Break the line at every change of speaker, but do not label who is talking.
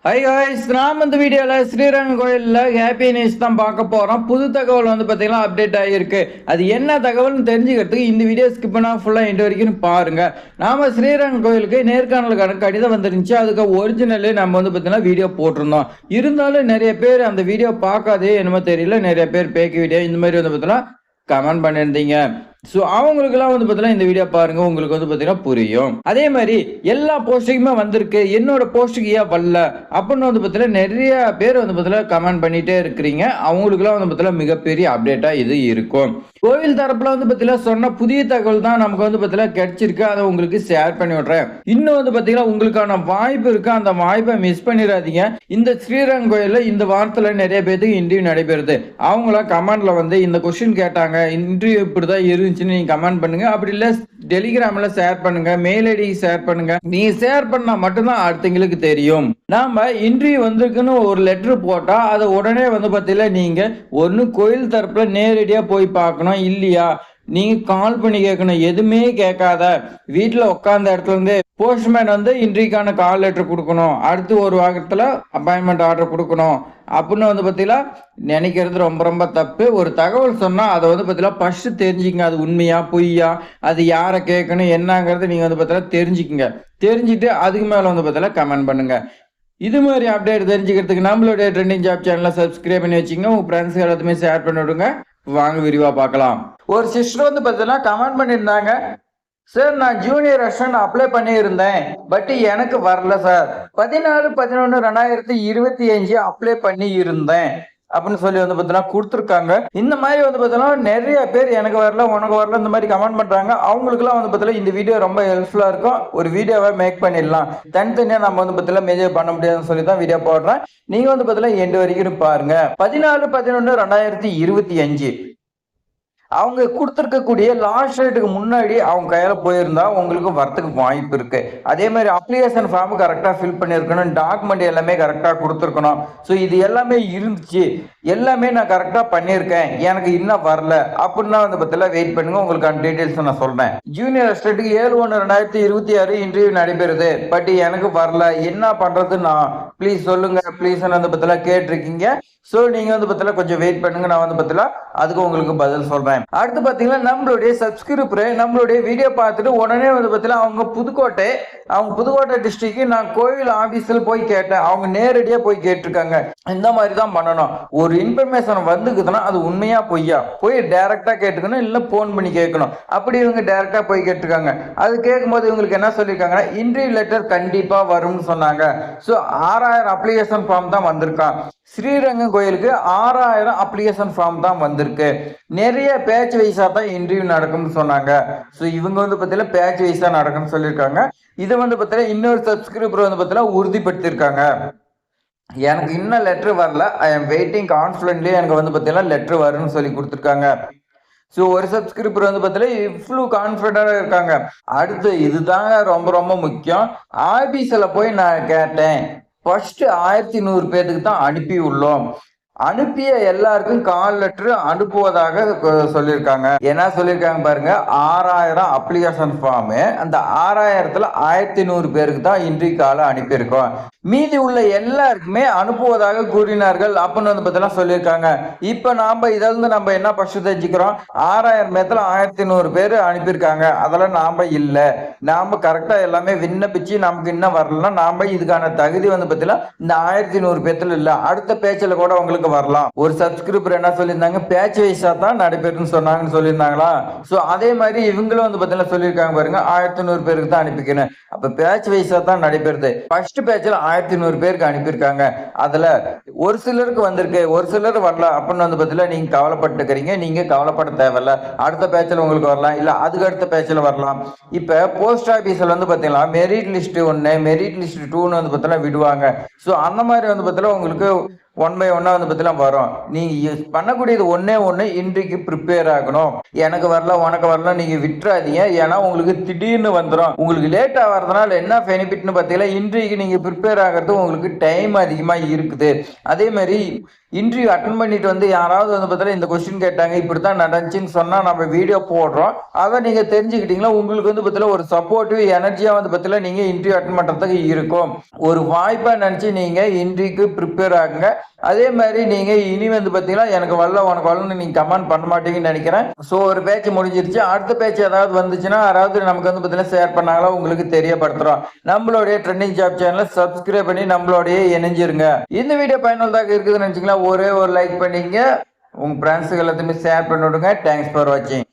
High guys, நாம் இந்த வீடியோவில் ஸ்ரீரங்கம் கோயிலில் ஹாப்பி நியூஸ் தான் பார்க்க போகிறோம். புது தகவல் பார்த்தீங்கன்னா அப்டேட் ஆகியிருக்கு. அது என்ன தகவல்னு தெரிஞ்சுக்கிறதுக்கு இந்த வீடியோ ஸ்கிப் பண்ணால் ஃபுல்லாக எண்டு வரைக்கும் பாருங்கள். நாம் ஸ்ரீரங்கம் கோயிலுக்கு நேர்காணலுக்கான கடிதம் வந்துருந்துச்சு. அதுக்கு ஒரிஜினலே நம்ம பார்த்தீங்கன்னா வீடியோ போட்டிருந்தோம். இருந்தாலும் நிறைய பேர் அந்த வீடியோ பார்க்காதே என்னமோ தெரியல, நிறைய பேர் பேக் வீடியோ இந்த மாதிரி பார்த்தீங்கன்னா கமெண்ட் பண்ணியிருந்தீங்க. ஸோ அவங்களுக்குலாம் பார்த்தீங்கன்னா இந்த வீடியோ பாருங்க, உங்களுக்கு பார்த்தீங்கன்னா புரியும். அதே மாதிரி எல்லா போஸ்ட்டுக்குமே வந்திருக்கு, என்னோட போஸ்ட்டுக்கு ஏன் வரல அப்படின்னு பார்த்தீங்கன்னா நிறைய பேர் பார்த்தீங்கன்னா கமெண்ட் பண்ணிட்டே இருக்கிறீங்க. அவங்களுக்குலாம் பார்த்தீங்கன்னா மிகப்பெரிய அப்டேட்டா இது இருக்கும். கோவில் தரப்புல பார்த்தீங்கன்னா சொன்ன புதிய தகவல் தான் நமக்கு பார்த்தீங்கன்னா கிடைச்சிருக்கு. அதை உங்களுக்கு ஷேர் பண்ணி விடுறேன். இன்னும் பார்த்தீங்கன்னா உங்களுக்கான வாய்ப்பு இருக்கு, அந்த வாய்ப்பை மிஸ் பண்ணிடாதீங்க. இந்த ஸ்ரீரங்கம் கோயில்ல இந்த வாரத்துல நிறைய பேருக்கு இன்டர்வியூ நடைபெறுது. அவங்கள கமெண்ட்ல இந்த கொஸ்டின் கேட்டாங்க, இன்டர்வியூ இப்படிதான் இருந்துச்சுன்னு நீங்க கமெண்ட் பண்ணுங்க. அப்படி இல்ல டெலிகிராம்ல ஷேர் பண்ணுங்க, மெயில் ஐடி ஷேர் பண்ணுங்க. நீங்க ஷேர் பண்ணா மட்டும்தான் அடுத்தவங்களுக்கு தெரியும். நாம இன்டர்வியூ வந்திருக்குன்னு ஒரு லெட்டர் போட்டா அதை உடனே பார்த்தீங்கன்னா நீங்க ஒன்னு கோயில் தரப்புல நேரடியா போய் பார்க்கணும், இல்லையா நீங்க கால் பண்ணி கேட்கணும். எதுவுமே கேட்காத வீட்டுல உட்கார்ந்த இடத்துல இருந்து போஸ்ட்மேன் இன்றைக்கான கால் லெட்டர் கொடுக்கணும், அடுத்து ஒரு வாரத்துல அப்பாயின்மெண்ட் ஆர்டர் கொடுக்கணும் அப்படின்னு பார்த்தீங்கன்னா நினைக்கிறது ரொம்ப ரொம்ப தப்பு. ஒரு தகவல் சொன்னா அதை பார்த்தீங்கன்னா ஃபர்ஸ்ட் தெரிஞ்சுக்கங்க, அது உண்மையா பொய்யா, அது யாரை கேட்கணும் என்னங்கிறது நீங்க பார்த்தீங்கன்னா தெரிஞ்சுக்குங்க. தெரிஞ்சுட்டு அதுக்கு மேல பார்த்தீங்கன்னா கமெண்ட் பண்ணுங்க. இது மாதிரி அப்டேட் தெரிஞ்சுக்கிறதுக்கு நம்மளுடைய ட்ரெண்டிங் ஜாப் சேனலை சப்ஸ்கிரைப் பண்ணி வச்சுங்க. உங்க ஃப்ரெண்ட்ஸ் எல்லாத்துமே ஷேர் பண்ணி விடுங்க. வாங்க விரிவா பார்க்கலாம். ஒரு சிஸ்டர் பார்த்தீங்கன்னா கமெண்ட் பண்ணியிருந்தாங்க, சார் நான் ஜூனியர் அசிஸ்டன்ட் அப்ளை பண்ணியிருந்தேன், பட் எனக்கு வரல சார். 14/11/2025 அப்ளை பண்ணி இருந்தேன் அப்படின்னு சொல்லி பார்த்தீங்கன்னா கொடுத்துருக்காங்க. இந்த மாதிரி பார்த்தீங்கன்னா நிறைய பேர் எனக்கு வரல உனக்கு வரல இந்த மாதிரி கமெண்ட் பண்றாங்க. அவங்களுக்குலாம் பார்த்தீங்கன்னா இந்த வீடியோ ரொம்ப ஹெல்ப்ஃபுல்லா இருக்கும். ஒரு வீடியோவை மேக் பண்ணிடலாம். தனித்தனியா நம்ம பார்த்தீங்கன்னா மெஜர் பண்ண முடியாதுன்னு சொல்லி தான் வீடியோ போடுறேன். நீங்க பார்த்தீங்கன்னா எண்டு வரைக்கும் பாருங்க. 14/11/2025 அவங்க கொடுத்துருக்கக்கூடிய லாஸ்ட் டேட்டுக்கு முன்னாடி அவங்க கையில போயிருந்தா உங்களுக்கு வரத்துக்கு வாய்ப்பு இருக்கு. அதே மாதிரி அப்ளிகேஷன் ஃபார்ம் கரெக்டா ஃபில் பண்ணிருக்கணும், டாக்குமெண்ட் எல்லாமே கரெக்டா கொடுத்துருக்கணும். ஸோ இது எல்லாமே இருந்துச்சு, எல்லாமே நான் கரெக்டா பண்ணியிருக்கேன், எனக்கு இன்னும் வரல அப்படின்னா பார்த்தீங்கன்னா வெயிட் பண்ணுங்க, உங்களுக்கான டீடைல்ஸ் நான் சொல்றேன். ஜூனியர் அசிஸ்டன்ட்டுக்கு 7/1/2026 இன்டர்வியூ நடைபெறுது, பட் எனக்கு வரல, என்ன பண்றது நான் ப்ளீஸ் சொல்லுங்க ப்ளீஸ் பார்த்தீங்கன்னா கேட்டிருக்கீங்க. ஸோ நீங்க பார்த்தீங்கன்னா கொஞ்சம் வெயிட் பண்ணுங்க, நான் பார்த்தீங்கன்னா அதுக்கு உங்களுக்கு பதில் சொல்றேன். அடுத்து பாத்தீங்கன்னா நம்மளுடைய சப்ஸ்கிரைபர் நம்மளுடைய வீடியோ பார்த்துட்டு உடனே பார்த்தீங்கன்னா அவங்க புதுக்கோட்டை டிஸ்ட்ரிக்ட் நான் கோவில் ஆபீஸ்ல போய் கேட்டேன், அவங்க நேரடியா போய் கேட்டிருக்காங்க. இந்த மாதிரி தான் பண்ணணும். ஒரு இன்ஃபர்மேஷன் வந்துக்குதுன்னா அது உண்மையா பொய்யா போய் டைரக்டா கேட்டுக்கணும், இல்ல போன் பண்ணி கேட்கணும். அப்படி இவங்க டைரக்டா போய் கேட்டிருக்காங்க. அது கேட்கும்போது இவங்களுக்கு என்ன சொல்லியிருக்காங்கன்னா இன்டர்வியூ லெட்டர் கண்டிப்பா வரும்னு சொன்னாங்க. ஸோ 6000 அப்ளிகேஷன் ஃபார்ம் தான் வந்திருக்கான். ஸ்ரீரங்கம் கோயிலுக்கு 6000 அப்ளிகேஷன் ஃபார்ம் தான் வந்திருக்கு. நிறைய பேட்ச் வைஸா தான் இன்டர்வியூ நடக்கும்னு சொன்னாங்க. ஸோ இவங்க பார்த்தீங்கன்னா பேட்ச் வைஸா நடக்கும்னு சொல்லியிருக்காங்க. இதை பார்த்தீங்கன்னா இன்னொரு சப்ஸ்கிரைபர் பார்த்தீங்கன்னா உறுதிப்படுத்தியிருக்காங்க. எனக்கு இன்னும் லெட்டர் வரல, ஐ எம் வெயிட்டிங் கான்ஃபிடென்ட்லி, எனக்கு பார்த்தீங்கன்னா லெட்டர் வரும்னு சொல்லி கொடுத்துருக்காங்க. ஸோ ஒரு சப்ஸ்கிரைபர் பார்த்தீங்கன்னா இவ்வளோ கான்ஃபிடண்டா இருக்காங்க. அடுத்து இதுதாங்க ரொம்ப ரொம்ப முக்கியம். ஆபீஸ்ல போய் நான் கேட்டேன், ஃபர்ஸ்ட் 1100 பேருக்கு தான் அனுப்பி உள்ளோம். அனுப்பிய எல்லாருக்கும் கால் லெட்டர் அனுப்புவதாக சொல்லியிருக்காங்க. என்ன சொல்லியிருக்காங்க பாருங்க, 6000 அப்ளிகேஷன் ஃபார்ம், அந்த 6000த்துல 1100 பேருக்கு தான் இன்றைய கால அனுப்பியிருக்கோம். மீதி உள்ள எல்லாருக்குமே அனுப்புவதாக கூறினார்கள் அப்படின்னு பார்த்தீங்கன்னா சொல்லியிருக்காங்க. இப்ப நாம இதிலிருந்து நம்ம என்ன பஸ்ட் தெரிஞ்சுக்கிறோம், 6000 பேர்த்துல 1100 பேர் அனுப்பியிருக்காங்க. அதெல்லாம் நாம இல்லை, நாம கரெக்டா எல்லாமே விண்ணப்பிச்சு நமக்கு இன்னும் வரலன்னா நாம இதுக்கான தகுதி பார்த்தீங்கன்னா இந்த 1100 பேர்த்துல இல்ல. அடுத்த பேச்சில் கூட உங்களுக்கு வரலாம். ஒரு சப்ஸ்கிரைபர் என்ன சொல்லியிருந்தாங்க, பேட்ச் வைஸா தான் நடைபெறும்னு சொன்னாங்கன்னு சொல்லியிருந்தாங்களா. சோ அதே மாதிரி இவங்களும் பார்த்தீங்கன்னா சொல்லியிருக்காங்க பாருங்க, 1100 பேருக்கு தான் அனுப்பிக்கணும். அப்ப பேட்ச் வைஸா தான் நடைபெறுது. ஃபர்ஸ்ட் பேட்ச்ல 1100 பேருக்கு அனுப்பியிருக்காங்க. அதுல ஒரு சிலருக்கு வந்திருக்கு, ஒரு சிலர் வரல அப்படின்னு பார்த்தீங்கன்னா நீங்க கவலைப்பட்டுக்கிறீங்க. நீங்க கவலைப்பட தேவையில்ல, அடுத்த பேட்ச்ல உங்களுக்கு வரலாம், இல்ல அதுக்கு அடுத்த பேட்ச்ல வரலாம். இப்ப போஸ்ட் ஆபீஸ்ல பாத்தீங்கன்னா மெரிட் லிஸ்ட் 1, மெரிட் லிஸ்ட் 2ன்னு பார்த்தீங்கன்னா விடுவாங்க. சோ அந்த மாதிரி பார்த்தீங்கன்னா உங்களுக்கு 1 by 1 பார்த்தீங்கன்னா வரும். நீங்க பண்ணக்கூடியது ஒண்ணு இன்றைக்கு ப்ரிப்பேர் ஆகணும். எனக்கு வரல உனக்கு வரல நீங்க விட்டுறாதீங்க. ஏன்னா உங்களுக்கு திடீர்னு வந்துடும். உங்களுக்கு லேட்டா வரதுனால என்ன பெனிஃபிட்னு பார்த்தீங்கன்னா இன்றைக்கு நீங்க ப்ரிப்பேர் ஆகிறது உங்களுக்கு டைம் அதிகமா இருக்குது. அதே மாதிரி இன்டர்வியூ அட்டன் பண்ணிட்டு வந்து யாராவது வந்து பார்த்தீங்கன்னா இந்த கொஸ்டின் கேட்டாங்க, இப்படித்தான் நடந்துச்சுன்னு சொன்னா நம்ம வீடியோ போடுறோம். அதை நீங்க தெரிஞ்சுக்கிட்டீங்கன்னா உங்களுக்கு வந்து பார்த்தீங்கன்னா ஒரு சப்போர்ட்டிவ் எனர்ஜியா வந்து பார்த்தீங்கன்னா நீங்க இன்டர்வியூ அட்டன் பண்றதுக்கு இருக்கும். ஒரு வாய்ப்பா நினைச்சு நீங்க இன்டர்வியூக்கு ப்ரிப்பேர் ஆகுங்க. அதே மாதிரி நீங்க இனி வந்து பார்த்தீங்கன்னா எனக்கு வரல உனக்கு வரலன்னு நீங்க கமெண்ட் பண்ண மாட்டீங்கன்னு நினைக்கிறேன். ஸோ ஒரு பேட்ச் முடிஞ்சிருச்சு. அடுத்த பேட்ச் ஏதாவது வந்துச்சுன்னா யாராவது நமக்கு வந்து பார்த்தீங்கன்னா ஷேர் பண்ணாங்களா உங்களுக்கு தெரியப்படுத்துறோம். நம்மளுடைய ட்ரெண்டிங் ஜாப் சேனலை சப்ஸ்கிரைப் பண்ணி நம்மளுடைய இணைஞ்சிருங்க. இந்த வீடியோ பயனுள்ளதாக இருக்குதுன்னு நினைச்சீங்களா ஒரே ஒரு லைக் பண்ணிங்க. உங்க ஃப்ரெண்ட்ஸுக்கு எல்லாத்தையுமே ஷேர் பண்ணி விடுங்க. தேங்க்ஸ் ஃபார் வாட்சிங்.